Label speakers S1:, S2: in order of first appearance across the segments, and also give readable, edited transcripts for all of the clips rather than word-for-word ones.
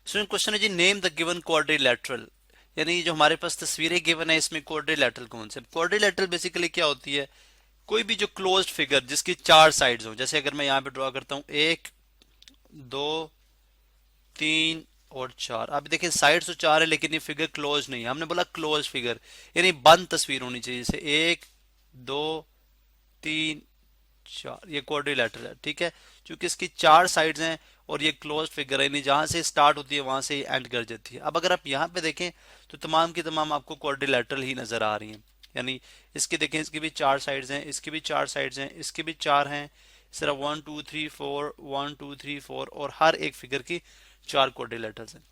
S1: Student question है जी, name the given quadrilateral, यानी जो हमारे पास तस्वीरें गिवन है इसमें क्वाड्रिलैटरल कौन से। क्वाड्रिलैटरल बेसिकली क्या होती है, कोई भी जो क्लोज्ड फिगर जिसकी चार साइड्स हो, जैसे अगर मैं यहाँ पे ड्रॉ करता हूँ 1 2 3 और 4। अब देखिए साइड्स तो चार है लेकिन ये फिगर क्लोज नहीं है, हमने बोला क्लोज फिगर यानी बंद तस्वीर होनी चाहिए, जैसे 1 2 3 4, ये क्वाड्रिलैटरल है। ठीक है, क्योंकि इसकी चार साइड्स हैं और ये क्लोज्ड फिगर है, यानी जहां से स्टार्ट होती है वहां से एंड कर जाती है। अब अगर आप यहाँ पे देखें तो तमाम की तमाम आपको क्वाड्रिलैटरल ही नजर आ रही हैं, यानी इसकी देखें, इसकी भी चार साइड्स हैं, इसकी भी चार साइड्स हैं, इसकी भी चार हैं, इस तरह 1 2 3 4 1 2 3 4 और हर एक फिगर की चार क्वाड्रिलैटरल्स हैं।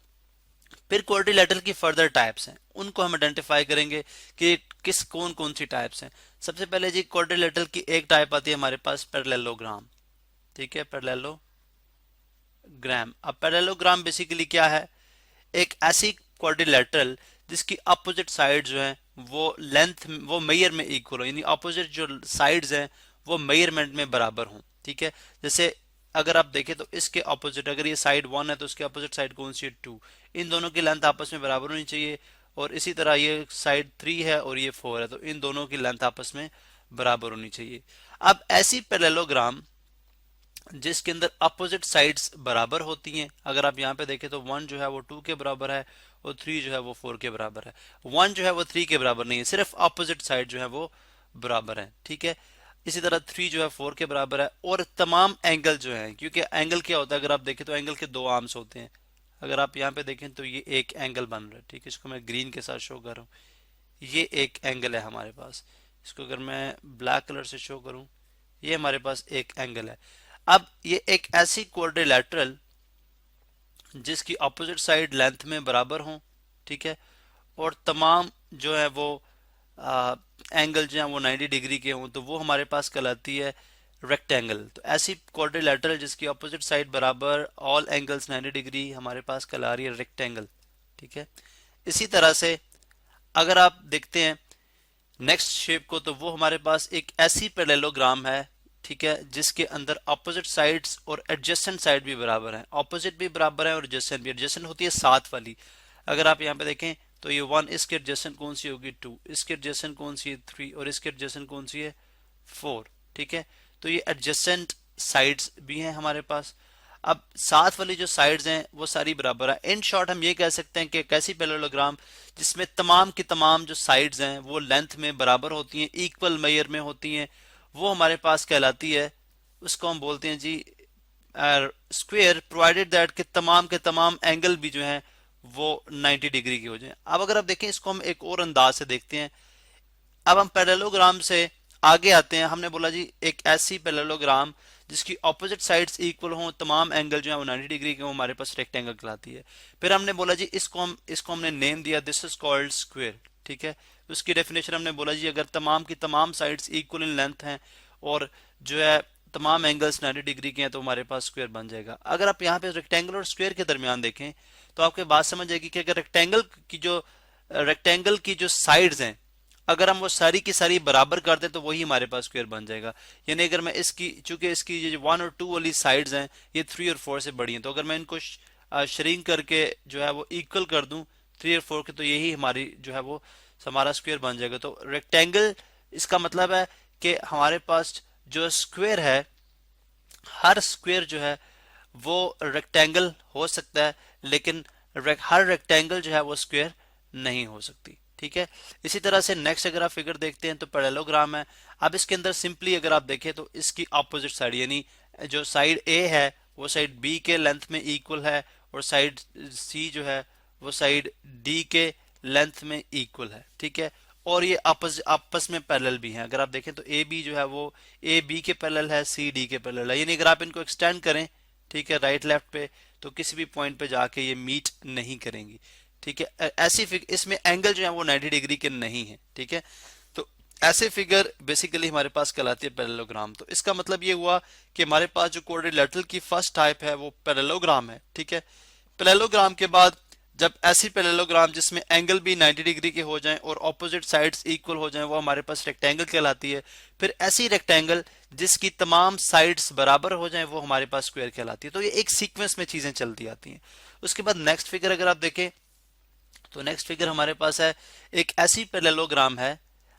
S1: फिर क्वाड्रिलैटरल की फर्दर टाइप्स हैं, उनको हम आइडेंटिफाई करेंगे कि किस कौन कौन सी टाइप्स हैं। सबसे पहले जी क्वाड्रिलैटरल की एक टाइप आती है हमारे पास पैरेललोग्राम। ठीक है, पैरेललोग्राम। अब पैरेललोग्राम बेसिकली क्या है, एक ऐसी क्वाड्रिलैटरल जिसकी अपोजिट साइड जो है वो लेंथ वो मेयर में इक्वल हो, यानी अपोजिट जो साइड्स हैं वो मेयरमेंट में बराबर हों। ठीक है, जैसे अगर आप देखें तो इसके अपोजिट, अगर ये साइड 1 है तो उसके अपोजिट साइड कौन सी है 2, इन दोनों की लेंथ आपस में बराबर होनी चाहिए। और इसी तरह ये साइड 3 है और ये 4 है तो इन दोनों की लेंथ आपस में बराबर होनी चाहिए। अब ऐसी पैरेललोग्राम जिसके अंदर अपोजिट साइड्स बराबर होती हैं, अगर आप यहाँ पे देखें तो 1 जो है वो 2 के बराबर है और 3 जो है वो 4 के बराबर है। 1 जो है वो 3 के बराबर नहीं है, सिर्फ अपोजिट साइड जो है वो बराबर है। ठीक है, इसी तरह 3 जो है 4 के बराबर है। और तमाम एंगल जो है, क्योंकि एंगल क्या होता है, अगर आप देखें तो एंगल के दो आर्म्स होते हैं। अगर आप यहाँ पे देखें तो ये एक एंगल बन रहा है। ठीक है, इसको मैं ग्रीन के साथ शो कर रहा हूँ, ये एक एंगल है हमारे पास। इसको अगर मैं ब्लैक कलर से शो करूँ, ये हमारे पास एक एंगल है। अब ये एक ऐसी क्वाड्रिलैटरल जिसकी अपोजिट साइड लेंथ में बराबर हो, ठीक है, और तमाम जो है वो एंगल जो है वो 90 डिग्री के हों, तो वो हमारे पास कहलाती है रेक्टेंगल। तो ऐसी क्वाड्रिलैटरल जिसकी अपोजिट साइड बराबर, ऑल एंगल्स 90 डिग्री, हमारे पास कहला रही है रेक्टेंगल। ठीक है, इसी तरह से अगर आप देखते हैं नेक्स्ट शेप को, तो वो हमारे पास एक ऐसी पैरेललोग्राम है, ठीक है, जिसके अंदर अपोजिट साइड्स और एडजेसेंट साइड भी बराबर हैं, अपोजिट भी बराबर है और एडजेसेंट भी। एडजेसेंट होती है साथ वाली। अगर आप यहाँ पे देखें तो ये 1, इसके एडजेसेंट कौन सी होगी 2, इसके एडजेसेंट कौन सी है 3 और इसके एडजेसेंट कौन सी है 4। ठीक है, तो ये एडजेसेंट साइड्स भी हैं हमारे पास। अब साथ वाली जो साइड्स हैं वो सारी बराबर है। इन शॉर्ट हम ये कह सकते हैं कि एक ऐसी पैरेललोग्राम जिसमें तमाम की तमाम जो साइड्स हैं वो लेंथ में बराबर होती हैं, इक्वल मेयर में होती हैं, वो हमारे पास कहलाती है, उसको हम बोलते हैं जी स्क्वायर, प्रोवाइडेड दैट के तमाम एंगल भी जो हैं वो 90 डिग्री की हो जाए। अब अगर आप देखें इसको हम एक और अंदाज से देखते हैं। अब हम पैरेललोग्राम से आगे आते हैं। हमने बोला जी एक ऐसी पैरेललोग्राम जिसकी ऑपोजिट साइड्स इक्वल हों, तमाम एंगल जो है वो 90 डिग्री के हों, हमारे पास रेक्टेंगल कहलाती है। फिर हमने बोला जी इसको हमने नेम दिया, दिस इज कॉल्ड स्क्वायर। ठीक है, उसकी डेफिनेशन हमने बोला जी अगर तमाम की तमाम साइड्स इक्वल इन लेंथ हैं और जो है तमाम एंगल्स 90 डिग्री के हैं तो हमारे पास स्क्वायर बन जाएगा। अगर आप यहाँ पे रेक्टेंगल और स्क्वायर के दरमियान देखें तो आपको बात समझ आएगी कि अगर रेक्टेंगल की जो साइड्स हैं अगर हम वो सारी की सारी बराबर कर दें तो वही हमारे पास स्क्वायर बन जाएगा। यानी अगर मैं इसकी, चूंकि इसकी जो 1 और 2 वाली साइड्स हैं ये 3 और 4 से बड़ी हैं, तो अगर मैं इनको श्रिंक करके जो है वो इक्वल कर दूं 3 और 4 के, तो यही हमारी जो है वो हमारा स्क्वायर बन जाएगा। तो रेक्टेंगल, इसका मतलब है कि हमारे पास जो स्क्वायर है, हर स्क्वायर जो है वो रेक्टेंगल हो सकता है, लेकिन हर रेक्टेंगल जो है वो स्क्वायर नहीं हो सकती। ठीक है, इसी तरह से नेक्स्ट अगर आप फिगर देखते हैं तो पैरेललोग्राम है। अब इसके अंदर सिंपली अगर आप देखें तो इसकी अपोजिट साइड, यानी जो साइड ए है वो साइड बी के लेंथ में इक्वल है और साइड सी जो है वो साइड डी के लेंथ में इक्वल है। ठीक है, और ये आपस में पैरेलल भी हैं। अगर आप देखें तो ए बी जो है वो ए बी के पैरेलल है, सी डी के पैरेलल है, यानी अगर आप इनको एक्सटेंड करें, ठीक है, राइट लेफ्ट पे, तो किसी भी पॉइंट पे जाके ये मीट नहीं करेंगी। ठीक है, ऐसी फिगर, इसमें एंगल जो है वो 90 डिग्री के नहीं है। ठीक है, तो ऐसे फिगर बेसिकली हमारे पास कहलाती है पैरेललोग्राम। तो इसका मतलब ये हुआ कि हमारे पास जो क्वाड्रिलैटरल की फर्स्ट टाइप है वो पैरेललोग्राम है। ठीक है, पैरेललोग्राम के बाद जब ऐसी पैरेललोग्राम जिसमें एंगल भी 90 डिग्री के हो जाएं और ऑपोजिट साइड्स इक्वल हो जाएं वो हमारे पास रेक्टेंगल कहलाती है। फिर ऐसी रेक्टेंगल जिसकी तमाम साइड्स बराबर हो जाएं वो हमारे पास स्क्वायर कहलाती है। तो ये एक सीक्वेंस में चीजें चलती आती हैं। उसके बाद नेक्स्ट फिगर अगर आप देखें तो नेक्स्ट फिगर हमारे पास है एक ऐसी पैरेललोग्राम है।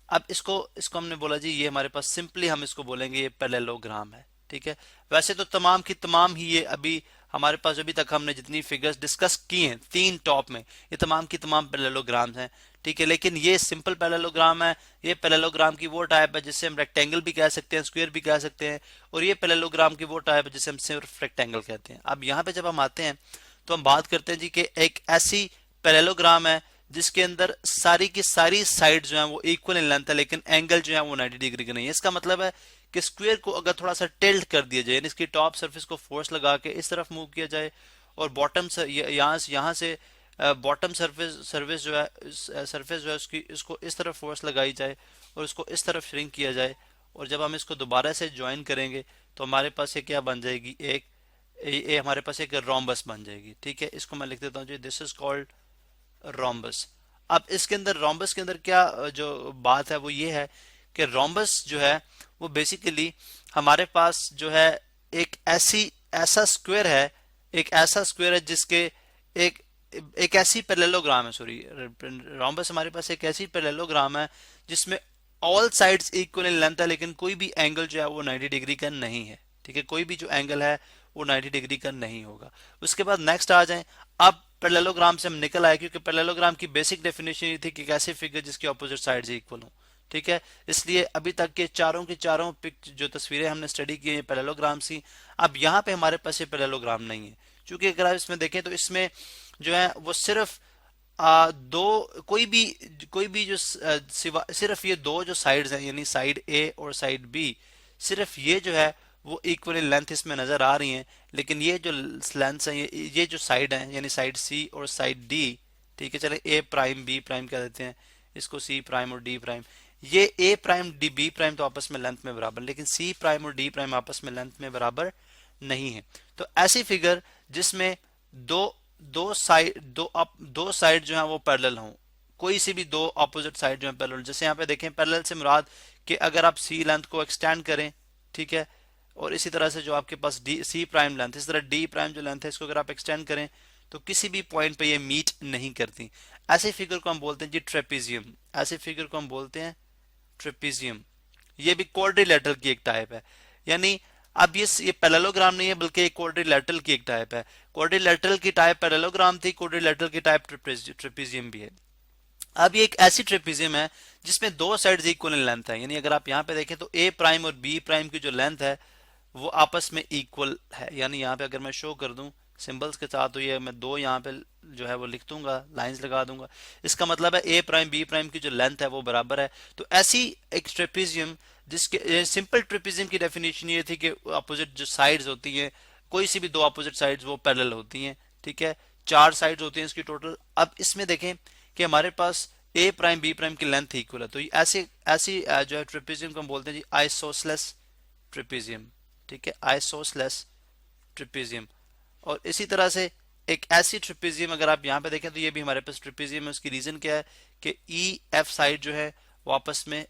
S1: अब इसको इसको हमने बोला जी ये हमारे पास सिंपली हम इसको बोलेंगे ये पैरेललोग्राम है, ठीक है। वैसे तो तमाम की तमाम ही ये अभी हमारे पास अभी तक हमने जितनी फिगर्स डिस्कस की हैं तीन टॉप में, ये तमाम की तमाम पैरेललोग्राम्स हैं, ठीक है। लेकिन ये सिंपल पैरेललोग्राम है। ये पैरेललोग्राम की वो टाइप है जिससे हम रेक्टेंगल भी कह सकते हैं, स्क्वायर भी कह सकते हैं, और ये पैरेललोग्राम की वो टाइप है जिसे हम सिर्फ रेक्टेंगल कहते हैं। अब यहाँ पे जब हम आते हैं तो हम बात करते हैं जी कि एक ऐसी पैरेललोग्राम है जिसके अंदर सारी की सारी साइड जो है वो इक्वल इन लेंथ है, लेकिन एंगल जो है वो 90 डिग्री का नहीं है। इसका मतलब है कि स्क्वायर को अगर थोड़ा सा टिल्ट कर दिया जाए, इसकी टॉप सरफेस को फोर्स लगा के इस तरफ मूव किया जाए और बॉटम से यहाँ से बॉटम सरफेस जो है उसकी इसको इस तरफ फोर्स लगाई जाए और इसको इस तरफ श्रिंक किया जाए, और जब हम इसको दोबारा से ज्वाइन करेंगे तो हमारे पास ये क्या बन जाएगी, एक हमारे पास एक रोम्बस बन जाएगी, ठीक है। इसको मैं लिख देता हूँ जी, दिस इज कॉल्ड रोम्बस। अब इसके अंदर रोम्बस के अंदर क्या जो बात है वो ये है कि रोम्बस जो है वो बेसिकली हमारे पास जो है ऐसा स्क्वायर है, एक ऐसा स्क्वायर है जिसके एक ऐसी पैरेललोग्राम है, सॉरी रोम्बस हमारे पास एक ऐसी पैरेललोग्राम है जिसमें all sides equal in length है, लेकिन कोई भी एंगल जो है वो 90 डिग्री का नहीं है, ठीक है। कोई भी जो एंगल है वो 90 डिग्री का नहीं होगा। उसके बाद नेक्स्ट आ जाएं। अब पैरेललोग्राम से हम निकल आए क्योंकि पैरेललोग्राम की बेसिक डेफिनेशन ये थी कि कैसे फिगर जिसकी ऑपोजिट साइड्स इक्वल हो, ठीक है। इसलिए अभी तक के चारों की चारों जो तस्वीरें हमने स्टडी की है पैरेललोग्राम सी। अब यहाँ पे हमारे पास ये पैरेललोग्राम नहीं है, क्योंकि अगर आप इसमें देखें तो इसमें जो है वो सिर्फ कोई भी जो सिर्फ ये दो जो साइड्स हैं यानी साइड ए और साइड बी, सिर्फ ये जो है वो इक्वल लेंथ इसमें नजर आ रही हैं, लेकिन ये जो लेंथ है ये जो साइड है यानी साइड सी और साइड डी, ठीक है। चले ए प्राइम बी प्राइम कह देते हैं इसको, सी प्राइम और डी प्राइम, ये ए प्राइम डी बी प्राइम तो आपस में लेंथ में बराबर, लेकिन सी प्राइम और डी प्राइम आपस में लेंथ में बराबर नहीं है। तो ऐसी फिगर जिसमें दो साइड जो है वो पैरेलल हों, कोई सी भी दो ऑपोजिट साइड जो है पैरेलल, जैसे यहाँ पे देखें पैरेलल से मुराद कि अगर आप सी लेंथ को एक्सटेंड करें, ठीक है, और इसी तरह से जो आपके पास डी सी प्राइम लेंथ, इस तरह डी प्राइम जो लेंथ है इसको अगर आप एक्सटेंड करें तो किसी भी पॉइंट पे ये मीट नहीं करती। ऐसे फिगर को हम बोलते हैं जी ट्रेपीजियम। ऐसे फिगर को हम बोलते हैं ट्रेपीजियम। ये भी क्वाड्रिलेटरल की एक टाइप है, यानी अब ये पैरेललोग्राम नहीं है बल्कि एक क्वाड्रिलेटरल की एक टाइप है। क्वाड्रिलेटरल की टाइप पैरेललोग्राम थी, क्वाड्रिलेटरल की टाइप ट्रेपीजियम भी है। अब ये एक ऐसी ट्रेपीजियम है जिसमें दो साइड्स इक्वल इन लेंथ है, यानी अगर आप यहाँ पे देखें तो ए प्राइम और बी प्राइम की जो लेंथ है वो आपस में इक्वल है। यानी यहाँ पे अगर मैं शो कर दूं सिंबल्स के साथ तो ये मैं दो यहाँ पे जो है वो लिख दूंगा, लाइंस लगा दूंगा, इसका मतलब है ए प्राइम बी प्राइम की जो लेंथ है वो बराबर है। तो ऐसी एक ट्रेपीजियम जिसके सिंपल ट्रेपीजियम की डेफिनेशन ये थी कि अपोजिट जो साइड्स होती हैं, कोई सी भी दो अपोजिट साइड्स वो पैरेलल होती हैं, ठीक है। चार साइड्स होती हैं इसकी टोटल। अब इसमें देखें कि हमारे पास ए प्राइम बी प्राइम की लेंथ इक्वल है, तो ऐसी जो है ट्रेपीजियम को हम बोलते हैं जी आइसोसेलेस ट्रेपीजियम, ठीक है, आइसोसेलेस ट्रेपीजियम। और इसी तरह से एक ऐसी ट्रेपीजियम अगर आप यहाँ पे देखें तो ये भी हमारे पास ट्रेपीजियम है। उसकी रीजन क्या है कि ई एफ साइड जो है वो आपस में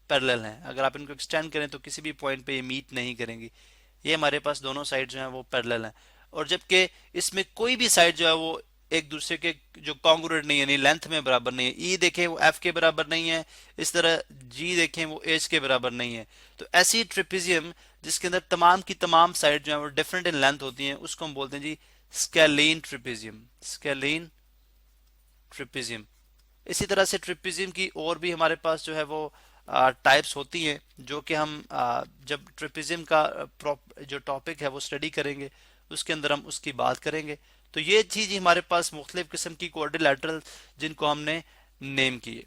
S1: पैरेलल हैं, अगर आप इनको एक्सटेंड करें तो किसी भी पॉइंट पे ये मीट नहीं करेंगी। ये हमारे पास दोनों साइड जो है वो पैरेलल हैं, और जबकि इसमें कोई भी साइड जो है वो एक दूसरे के जो कॉन्ग्रुएंट नहीं है, यानी लेंथ में बराबर नहीं है। ई देखें वो एफ के बराबर नहीं है, इस तरह जी देखें वो एच के बराबर नहीं है। तो ऐसी ट्रेपीजियम जिसके अंदर तमाम की तमाम साइड जो है वो डिफरेंट इन लेंथ होती हैं उसको हम बोलते हैं जी स्केलीन ट्रेपीजियम, स्केलीन ट्रेपीजियम। इसी तरह से ट्रेपीजियम की और भी हमारे पास जो है वो टाइप्स होती हैं जो कि हम जब ट्रेपीजियम का जो टॉपिक है वो स्टडी करेंगे उसके अंदर हम उसकी बात करेंगे। तो ये चीज हमारे पास मुख्तलिफ किस्म की क्वाड्रिलैटरल जिनको हमने नेम किए।